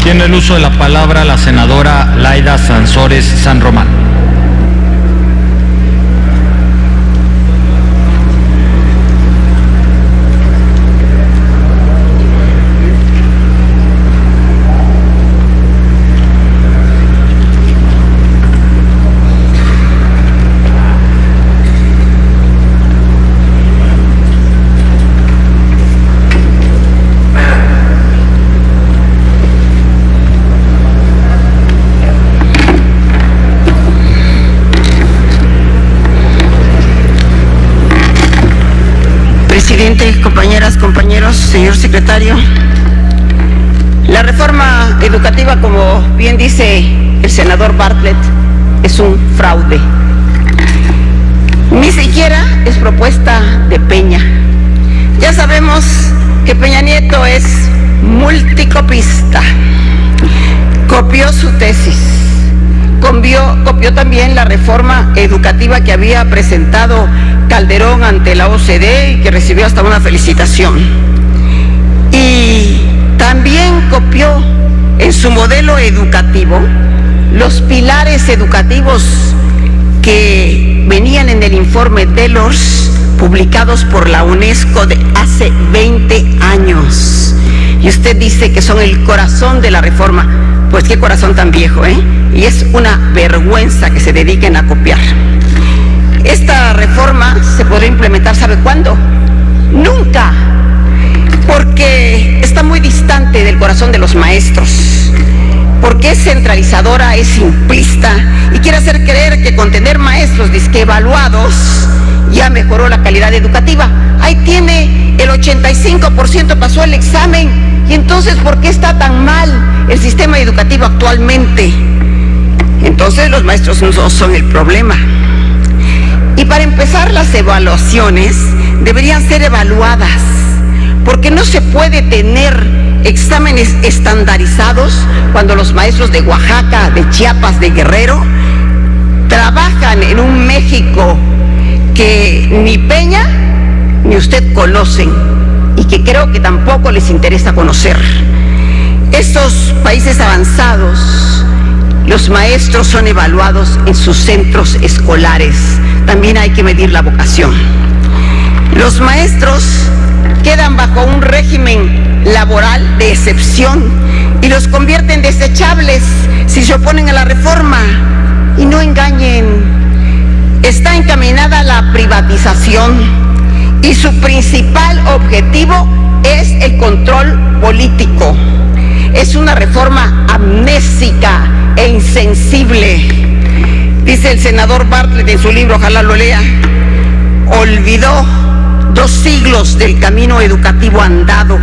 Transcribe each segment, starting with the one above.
Tiene el uso de la palabra la senadora Laida Sansores San Román. Presidente, compañeras, compañeros, señor secretario, la reforma educativa, como bien dice el senador Bartlett, es un fraude. Ni siquiera es propuesta de Peña. Ya sabemos que Peña Nieto es multicopista. Copió su tesis, copió también la reforma educativa que había presentado Calderón ante la OCDE y que recibió hasta una felicitación. Y también copió en su modelo educativo los pilares educativos que venían en el informe Delors, publicados por la UNESCO de hace 20 años. Y usted dice que son el corazón de la reforma. Pues qué corazón tan viejo, ¿eh? Y es una vergüenza que se dediquen a copiar. Esta reforma se podrá implementar, ¿sabe cuándo? Nunca, porque está muy distante del corazón de los maestros, porque es centralizadora, es simplista y quiere hacer creer que con tener maestros disque evaluados ya mejoró la calidad educativa. Ahí tiene, el 85% pasó el examen, y entonces ¿por qué está tan mal el sistema educativo actualmente? Entonces los maestros no son el problema. Y para empezar, las evaluaciones deberían ser evaluadas, porque no se puede tener exámenes estandarizados cuando los maestros de Oaxaca, de Chiapas, de Guerrero trabajan en un México que ni Peña ni usted conocen y que creo que tampoco les interesa conocer. Estos países avanzados, los maestros son evaluados en sus centros escolares. También hay que medir la vocación. Los maestros quedan bajo un régimen laboral de excepción y los convierten en desechables si se oponen a la reforma. Y no engañen, está encaminada a la privatización y su principal objetivo es el control político. Es una reforma amnésica e insensible. Dice el senador Bartlett en su libro, ojalá lo lea, olvidó 2 siglos del camino educativo andado,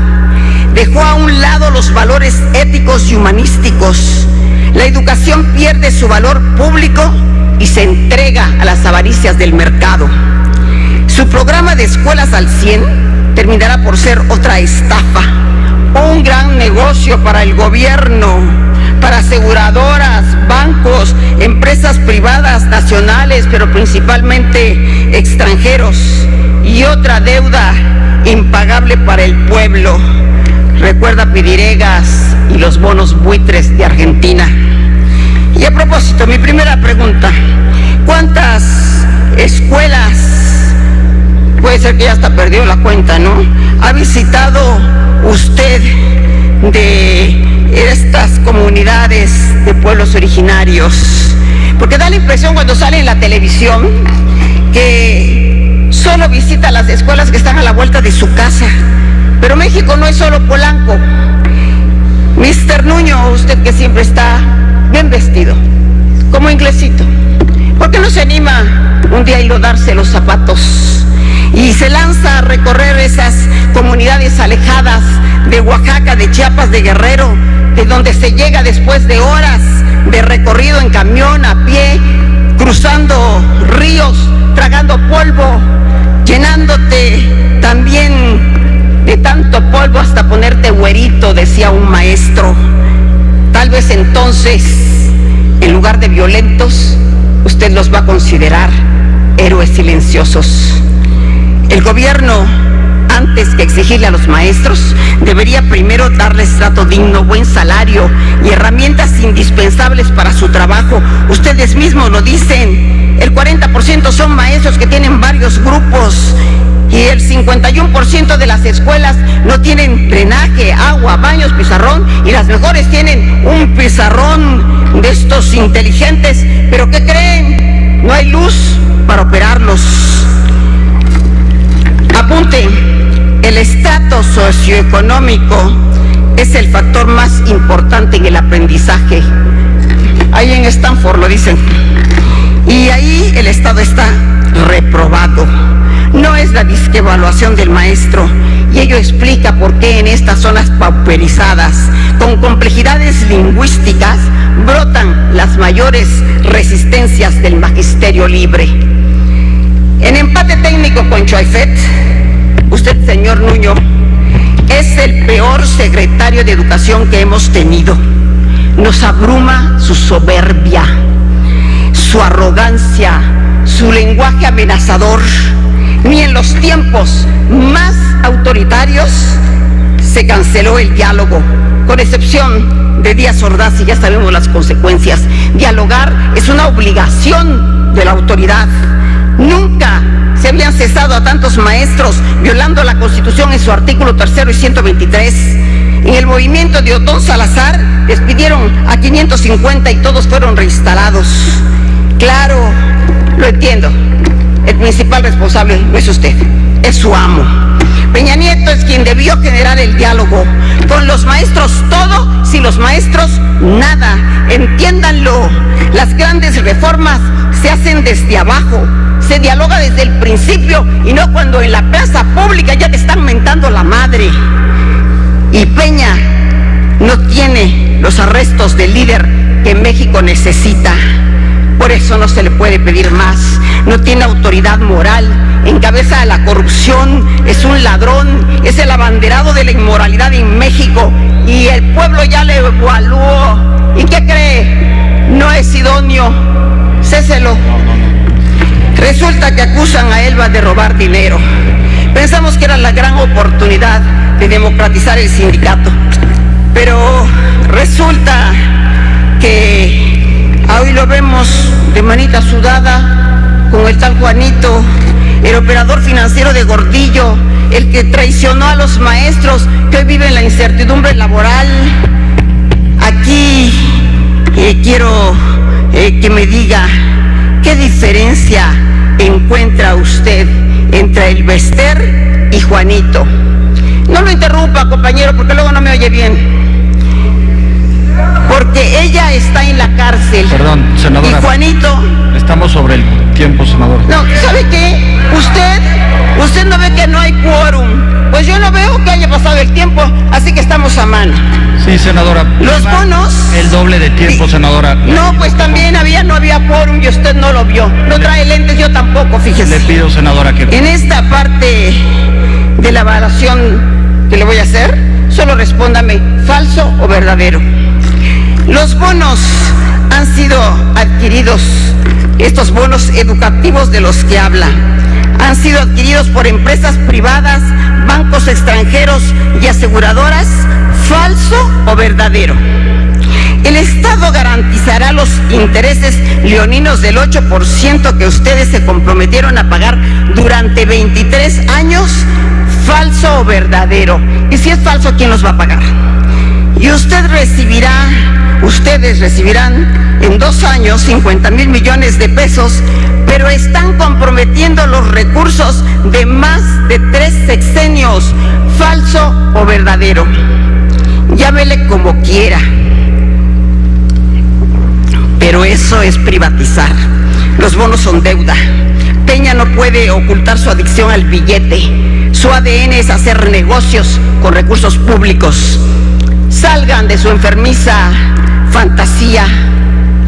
dejó a un lado los valores éticos y humanísticos. La educación pierde su valor público y se entrega a las avaricias del mercado. Su programa de escuelas al 100 terminará por ser otra estafa, un gran negocio para el gobierno, para aseguradoras, bancos, empresas privadas, nacionales, pero principalmente extranjeros, y otra deuda impagable para el pueblo. Recuerda Pidiregas y los bonos buitres de Argentina. Y a propósito, mi primera pregunta, ¿cuántas escuelas, puede ser que ya hasta perdió la cuenta, ¿no?, ha visitado usted de estas comunidades de pueblos originarios? Porque da la impresión cuando sale en la televisión que solo visita las escuelas que están a la vuelta de su casa. Pero México no es solo Polanco. Mr. Nuño, usted que siempre está bien vestido, como inglesito, ¿por qué no se anima un día a darse los zapatos y se lanza a recorrer esas comunidades alejadas de Oaxaca, de Chiapas, de Guerrero, de donde se llega después de horas de recorrido en camión, a pie, cruzando ríos, tragando polvo, llenándote también de tanto polvo hasta ponerte güerito, decía un maestro? Tal vez entonces, en lugar de violentos, usted los va a considerar héroes silenciosos. El gobierno antes que exigirle a los maestros, debería primero darles trato digno, buen salario y herramientas indispensables para su trabajo. Ustedes mismos lo dicen, el 40% son maestros que tienen varios grupos y el 51% de las escuelas no tienen drenaje, agua, baños, pizarrón, y las mejores tienen un pizarrón de estos inteligentes, pero ¿qué creen? No hay luz para operarlos. Apunte, el estrato socioeconómico es el factor más importante en el aprendizaje. Ahí en Stanford lo dicen. Y ahí el Estado está reprobado. No es la disquevaluación del maestro, y ello explica por qué en estas zonas pauperizadas, con complejidades lingüísticas, brotan las mayores resistencias del magisterio libre. En empate técnico con Choaifet, usted, señor Nuño, es el peor secretario de Educación que hemos tenido. Nos abruma su soberbia, su arrogancia, su lenguaje amenazador. Ni en los tiempos más autoritarios se canceló el diálogo, con excepción de Díaz Ordaz, y ya sabemos las consecuencias. Dialogar es una obligación de la autoridad. Nunca se habían cesado a tantos maestros violando la Constitución en su artículo 3 y 123. En el movimiento de Otón Salazar despidieron a 550 y todos fueron reinstalados. Claro, lo entiendo. El principal responsable no es usted, es su amo. Peña Nieto es quien debió generar el diálogo. Con los maestros todo, sin los maestros nada. Entiéndanlo. Las grandes reformas se hacen desde abajo. Se dialoga desde el principio y no cuando en la plaza pública ya te están mentando la madre. Y Peña no tiene los arrestos del líder que México necesita. Por eso no se le puede pedir más. No tiene autoridad moral, encabeza la corrupción, es un ladrón, es el abanderado de la inmoralidad en México, y el pueblo ya le evaluó. ¿Y qué cree? No es idóneo. Céselo. Resulta que acusan a Elba de robar dinero. Pensamos que era la gran oportunidad de democratizar el sindicato, pero resulta que hoy lo vemos de manita sudada con el tal Juanito, el operador financiero de Gordillo, el que traicionó a los maestros que hoy viven la incertidumbre laboral. Aquí quiero que me diga qué diferencia encuentra usted entre el Bester y Juanito. No lo interrumpa, compañero, porque luego no me oye bien. Porque ella está en la cárcel. Perdón, senadora. Y Juanito... Estamos sobre el tiempo, senador. No, ¿sabe qué? Usted no ve que no hay quórum. Pues yo no veo que haya pasado el tiempo, así que estamos a mano. Sí, senadora. Los bonos... El doble de tiempo, senadora. No, pues también no había quórum y usted no lo vio. No trae lentes, yo tampoco, fíjese. Le pido, senadora, que... En esta parte de la evaluación que le voy a hacer, solo respóndame, ¿falso o verdadero? Los bonos han sido adquiridos, estos bonos educativos de los que habla, han sido adquiridos por empresas privadas, bancos extranjeros y aseguradoras. ¿Falso o verdadero? El Estado garantizará los intereses leoninos del 8% que ustedes se comprometieron a pagar durante 23 años. ¿Falso o verdadero? Y si es falso, ¿quién los va a pagar? Y ustedes recibirán en 2 años 50,000 millones de pesos, pero están comprometiendo los recursos de más de 3 sexenios. ¿Falso o verdadero? Llámele como quiera, pero eso es privatizar. Los bonos son deuda. Peña no puede ocultar su adicción al billete. Su ADN es hacer negocios con recursos públicos. Salgan de su enfermiza fantasía.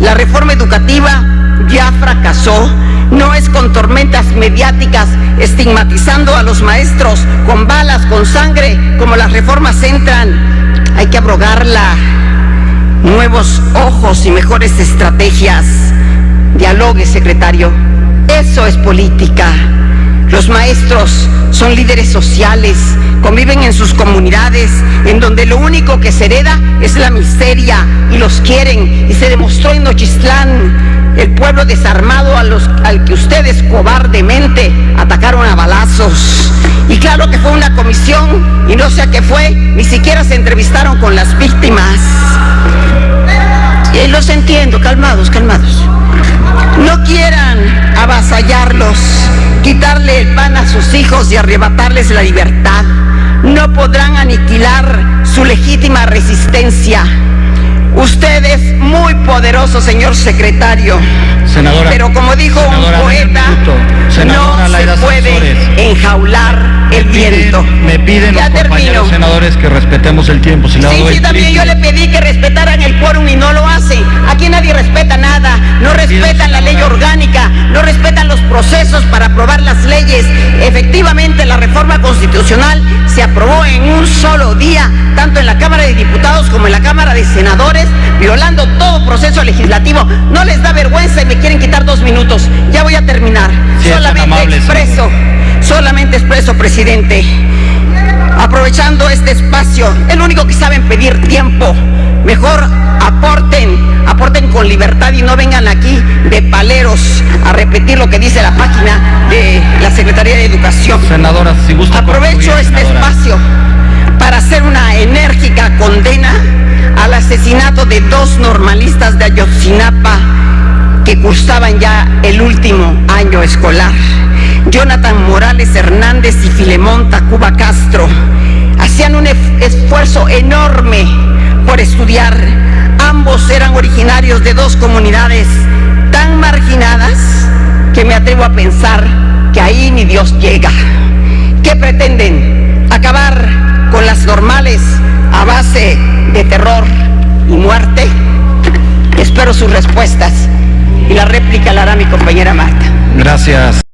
La reforma educativa ya fracasó. No es con tormentas mediáticas estigmatizando a los maestros con balas, con sangre, como las reformas entran. Hay que abrogarla. Nuevos ojos y mejores estrategias. Dialogue, secretario. Eso es política. Los maestros son líderes sociales, conviven en sus comunidades, en donde lo único que se hereda es la miseria, y los quieren, y se demostró en Nochistlán, el pueblo desarmado al que ustedes cobardemente atacaron a balazos. Y claro que fue una comisión, y no sé a qué fue, ni siquiera se entrevistaron con las víctimas. Y los entiendo, calmados, calmados. No quieran avasallarlos, quitarle el pan a sus hijos y arrebatarles la libertad. No podrán aniquilar su legítima resistencia. Usted es muy poderoso, señor secretario. Senadora, pero como dijo un poeta, no se puede enjaular el viento. Me piden los compañeros senadores que respetemos el tiempo. Sí, también yo le pedí que respetaran el quórum y no lo hacen. Aquí nadie respeta nada. No respetan la ley orgánica, no respetan los procesos para aprobar las leyes. Efectivamente, la reforma constitucional se aprobó en un solo día, tanto en la Cámara de Diputados como en la Cámara de Senadores, violando todo proceso legislativo. No les da vergüenza y me quieren quitar 2 minutos. Ya voy a terminar. Sí, solamente expreso, presidente, aprovechando este espacio, el único que saben pedir tiempo. Mejor aporten con libertad y no vengan aquí de paleros a repetir lo que dice la página de la Secretaría de Educación. Senadora, si gusta aprovecho este espacio para hacer una enérgica condena al asesinato de 2 normalistas de Ayotzinapa que cursaban ya el último año escolar. Jonathan Morales Hernández y Filemón Tacuba Castro hacían un esfuerzo enorme por estudiar. Ambos eran originarios de 2 comunidades tan marginadas que me atrevo a pensar que ahí ni Dios llega. ¿Qué pretenden? ¿Acabar con las normales a base de terror y muerte? Espero sus respuestas y la réplica la hará mi compañera Marta. Gracias.